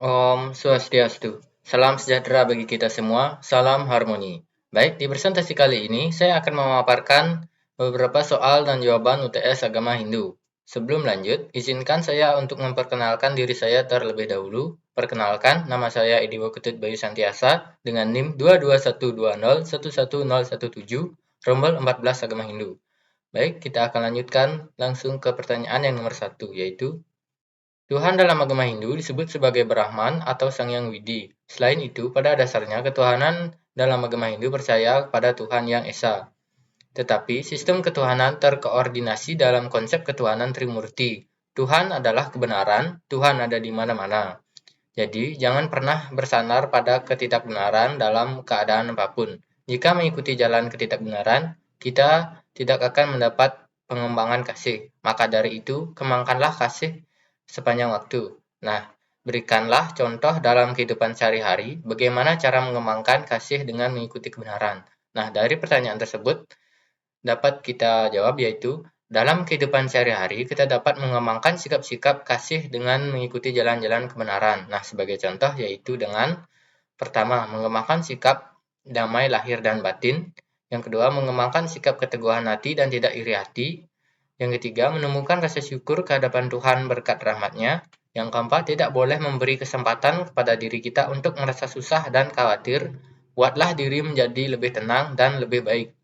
Om Swastiastu. Salam sejahtera bagi kita semua, salam harmoni. Baik, di presentasi kali ini saya akan memaparkan beberapa soal dan jawaban UTS Agama Hindu. Sebelum lanjut, izinkan saya untuk memperkenalkan diri saya terlebih dahulu. Perkenalkan, nama saya Ediwo Ketut Bayu Santiasa dengan NIM 22120111017, rombel 14 Agama Hindu. Baik, kita akan lanjutkan langsung ke pertanyaan yang nomor 1, yaitu Tuhan dalam agama Hindu disebut sebagai Brahman atau Sang Yang Widi. Selain itu, pada dasarnya ketuhanan dalam agama Hindu percaya pada Tuhan Yang Esa. Tetapi sistem ketuhanan terkoordinasi dalam konsep ketuhanan Trimurti. Tuhan adalah kebenaran, Tuhan ada di mana-mana. Jadi, jangan pernah bersandar pada ketidakbenaran dalam keadaan apapun. Jika mengikuti jalan ketidakbenaran, kita tidak akan mendapat pengembangan kasih. Maka dari itu, kembangkanlah kasih sepanjang waktu. Nah, berikanlah contoh dalam kehidupan sehari-hari bagaimana cara mengembangkan kasih dengan mengikuti kebenaran. Nah, dari pertanyaan tersebut dapat kita jawab yaitu dalam kehidupan sehari-hari kita dapat mengembangkan sikap-sikap kasih dengan mengikuti jalan-jalan kebenaran. Nah, sebagai contoh yaitu dengan pertama, mengembangkan sikap damai lahir dan batin. Yang kedua, mengembangkan sikap keteguhan hati dan tidak iri hati. Yang ketiga, menemukan rasa syukur kehadapan Tuhan berkat rahmat-Nya. Yang keempat, tidak boleh memberi kesempatan kepada diri kita untuk merasa susah dan khawatir. Buatlah diri menjadi lebih tenang dan lebih baik.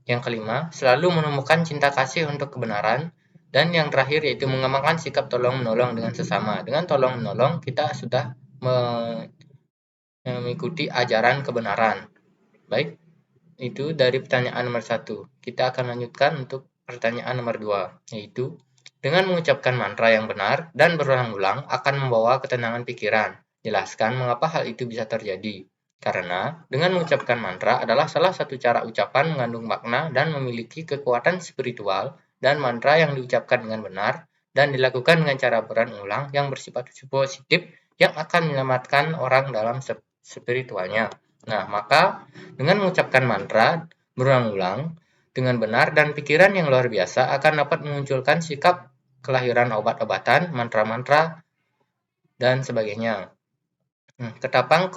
Yang kelima, selalu menemukan cinta kasih untuk kebenaran. Dan yang terakhir yaitu mengembangkan sikap tolong-menolong dengan sesama. Dengan tolong-menolong, kita sudah mengikuti ajaran kebenaran. Baik, itu dari pertanyaan nomor 1. Kita akan lanjutkan untuk pertanyaan nomor 2, yaitu dengan mengucapkan mantra yang benar dan berulang-ulang akan membawa ketenangan pikiran. Jelaskan mengapa hal itu bisa terjadi. Karena dengan mengucapkan mantra adalah salah satu cara ucapan mengandung makna dan memiliki kekuatan spiritual, dan mantra yang diucapkan dengan benar dan dilakukan dengan cara berulang-ulang yang bersifat positif yang akan menyelamatkan orang dalam spiritualnya. Nah, maka dengan mengucapkan mantra berulang-ulang dengan benar dan pikiran yang luar biasa akan dapat memunculkan sikap kelahiran obat-obatan, mantra-mantra, dan sebagainya. Ketapang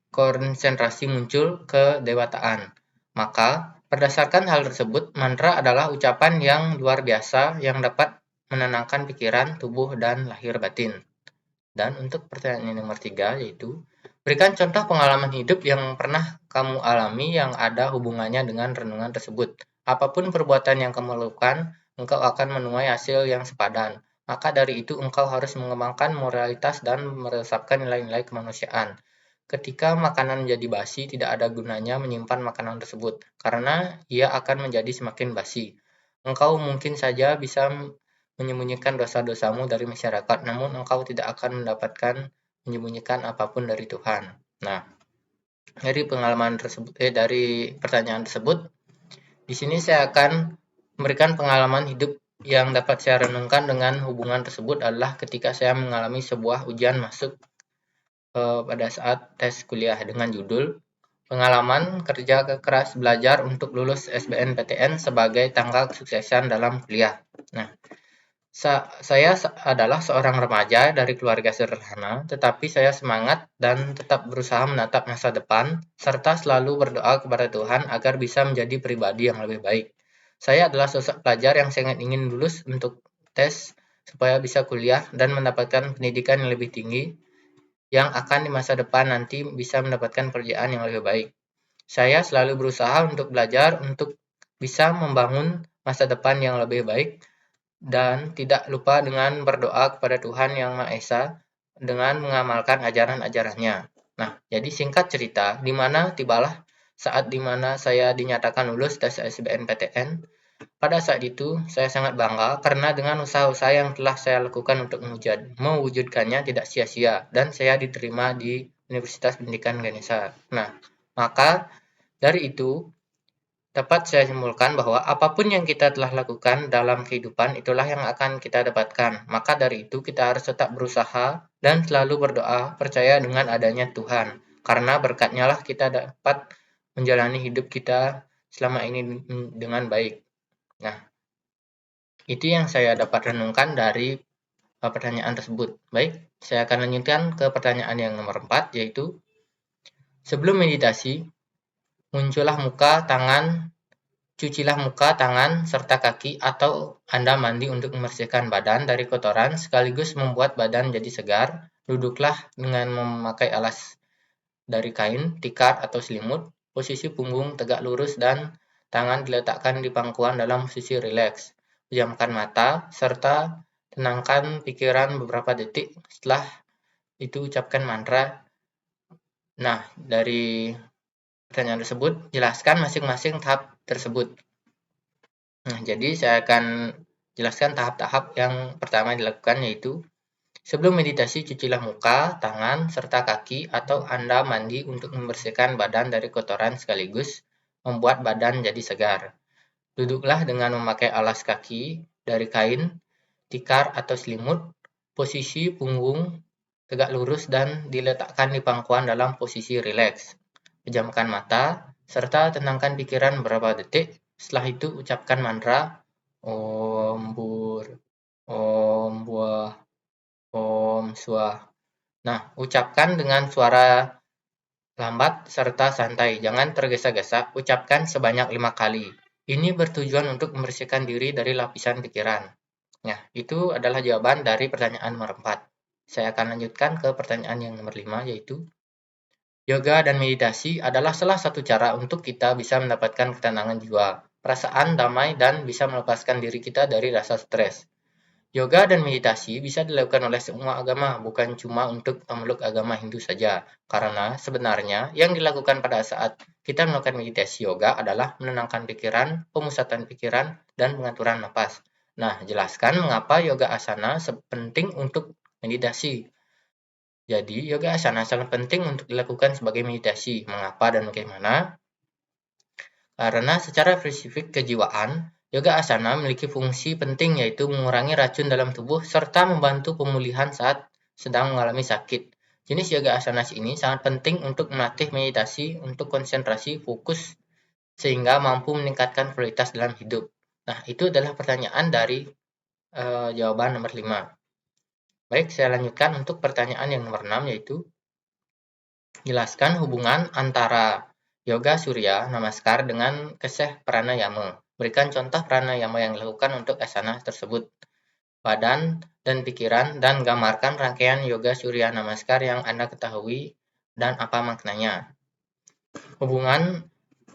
konsentrasi muncul kedewataan. Maka, berdasarkan hal tersebut, mantra adalah ucapan yang luar biasa yang dapat menenangkan pikiran, tubuh, dan lahir batin. Dan untuk pertanyaan nomor 3 yaitu, berikan contoh pengalaman hidup yang pernah kamu alami yang ada hubungannya dengan renungan tersebut. Apapun perbuatan yang kamu lakukan, engkau akan menuai hasil yang sepadan. Maka dari itu engkau harus mengembangkan moralitas dan meresapkan nilai-nilai kemanusiaan. Ketika makanan menjadi basi, tidak ada gunanya menyimpan makanan tersebut, karena ia akan menjadi semakin basi. Engkau mungkin saja bisa menyembunyikan dosa-dosamu dari masyarakat, namun engkau tidak akan mendapatkan menyembunyikan apapun dari Tuhan. Nah, dari pertanyaan tersebut, di sini saya akan memberikan pengalaman hidup yang dapat saya renungkan dengan hubungan tersebut adalah ketika saya mengalami sebuah ujian masuk pada saat tes kuliah dengan judul Pengalaman Kerja Keras Belajar untuk Lulus SBMPTN sebagai Tangga Kesuksesan dalam Kuliah. Nah, saya adalah seorang remaja dari keluarga sederhana, tetapi saya semangat dan tetap berusaha menatap masa depan, serta selalu berdoa kepada Tuhan agar bisa menjadi pribadi yang lebih baik. Saya adalah sosok pelajar yang sangat ingin lulus untuk tes supaya bisa kuliah dan mendapatkan pendidikan yang lebih tinggi, yang akan di masa depan nanti bisa mendapatkan pekerjaan yang lebih baik. Saya selalu berusaha untuk belajar untuk bisa membangun masa depan yang lebih baik dan tidak lupa dengan berdoa kepada Tuhan Yang Maha Esa dengan mengamalkan ajaran-ajarannya. Nah, jadi singkat cerita, di mana tibalah saat di mana saya dinyatakan lulus tes SBMPTN. Pada saat itu, saya sangat bangga karena dengan usaha-usaha yang telah saya lakukan untuk mewujudkannya tidak sia-sia dan saya diterima di Universitas Pendidikan Ganesha. Nah, maka dari itu dapat saya simpulkan bahwa apapun yang kita telah lakukan dalam kehidupan itulah yang akan kita dapatkan. Maka dari itu kita harus tetap berusaha dan selalu berdoa percaya dengan adanya Tuhan. Karena berkatnya lah kita dapat menjalani hidup kita selama ini dengan baik. Nah, itu yang saya dapat renungkan dari pertanyaan tersebut. Baik, saya akan lanjutkan ke pertanyaan yang nomor 4, yaitu sebelum meditasi, muncullah muka, tangan, cucilah muka, tangan, serta kaki, atau Anda mandi untuk membersihkan badan dari kotoran sekaligus membuat badan jadi segar. Duduklah dengan memakai alas dari kain, tikar, atau selimut. Posisi punggung tegak lurus dan tangan diletakkan di pangkuan dalam posisi rileks. Pejamkan mata, serta tenangkan pikiran beberapa detik. Setelah itu ucapkan mantra. Nah, dari pertanyaan tersebut, jelaskan masing-masing tahap tersebut. Nah, jadi saya akan jelaskan tahap-tahap yang pertama dilakukan, yaitu sebelum meditasi, cucilah muka, tangan, serta kaki, atau Anda mandi untuk membersihkan badan dari kotoran sekaligus membuat badan jadi segar. Duduklah dengan memakai alas kaki dari kain, tikar, atau selimut. Posisi punggung tegak lurus dan diletakkan di pangkuan dalam posisi rileks. Pejamkan mata, serta tenangkan pikiran beberapa detik. Setelah itu ucapkan mantra Om Bur, Om Buah, Om Swah. Nah, ucapkan dengan suara lambat serta santai, jangan tergesa-gesa, ucapkan sebanyak 5 kali. Ini bertujuan untuk membersihkan diri dari lapisan pikiran. Nah, itu adalah jawaban dari pertanyaan nomor 4. Saya akan lanjutkan ke pertanyaan yang nomor 5, yaitu yoga dan meditasi adalah salah satu cara untuk kita bisa mendapatkan ketenangan jiwa, perasaan damai, dan bisa melepaskan diri kita dari rasa stres. Yoga dan meditasi bisa dilakukan oleh semua agama, bukan cuma untuk pemeluk agama Hindu saja. Karena sebenarnya yang dilakukan pada saat kita melakukan meditasi yoga adalah menenangkan pikiran, pemusatan pikiran, dan pengaturan napas. Nah, jelaskan mengapa yoga asana penting untuk meditasi. Jadi, yoga asana sangat penting untuk dilakukan sebagai meditasi. Mengapa dan bagaimana? Karena secara spesifik kejiwaan, yoga asana memiliki fungsi penting, yaitu mengurangi racun dalam tubuh serta membantu pemulihan saat sedang mengalami sakit. Jenis yoga asana ini sangat penting untuk melatih meditasi untuk konsentrasi, fokus, sehingga mampu meningkatkan kualitas dalam hidup. Nah, itu adalah pertanyaan dari jawaban nomor 5. Baik, saya lanjutkan untuk pertanyaan yang nomor 6, yaitu jelaskan hubungan antara yoga surya namaskar dengan keseh pranayama. Berikan contoh pranayama yang dilakukan untuk asana tersebut. Badan dan pikiran, dan gambarkan rangkaian yoga surya namaskar yang Anda ketahui dan apa maknanya.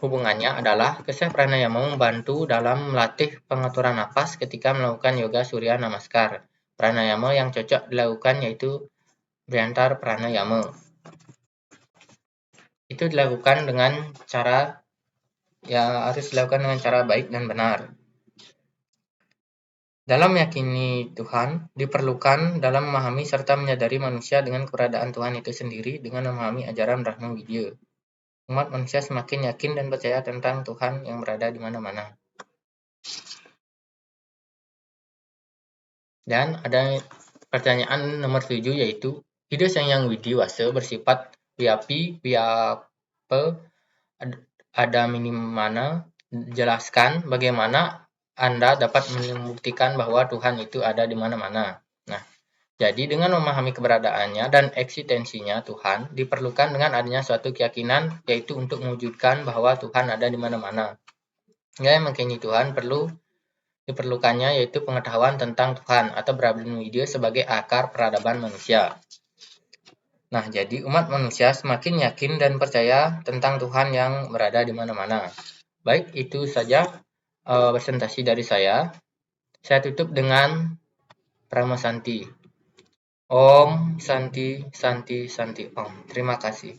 Hubungannya adalah keseh pranayama membantu dalam melatih pengaturan napas ketika melakukan yoga surya namaskar. Pranayama yang cocok dilakukan yaitu Bhyantar pranayama. Itu dilakukan dengan cara harus dilakukan dengan cara baik dan benar. Dalam meyakini Tuhan, diperlukan dalam memahami serta menyadari manusia dengan keberadaan Tuhan itu sendiri dengan memahami ajaran Brahma Vidya. Umat manusia semakin yakin dan percaya tentang Tuhan yang berada di mana-mana. Dan ada pertanyaan nomor 7, yaitu Ide Sang Yang Widiwasa bersifat viapi, viapa, ada minimana. Jelaskan bagaimana Anda dapat membuktikan bahwa Tuhan itu ada di mana-mana. Nah, jadi dengan memahami keberadaannya dan eksistensinya Tuhan, diperlukan dengan adanya suatu keyakinan, yaitu untuk mewujudkan bahwa Tuhan ada di mana-mana. Yang meyakini Tuhan diperlukannya yaitu pengetahuan tentang Tuhan atau Brahma Vidya sebagai akar peradaban manusia. Nah, jadi umat manusia semakin yakin dan percaya tentang Tuhan yang berada di mana-mana. Baik, itu saja presentasi dari saya. Saya tutup dengan Prama Santi. Om Santi Santi Santi Om. Terima kasih.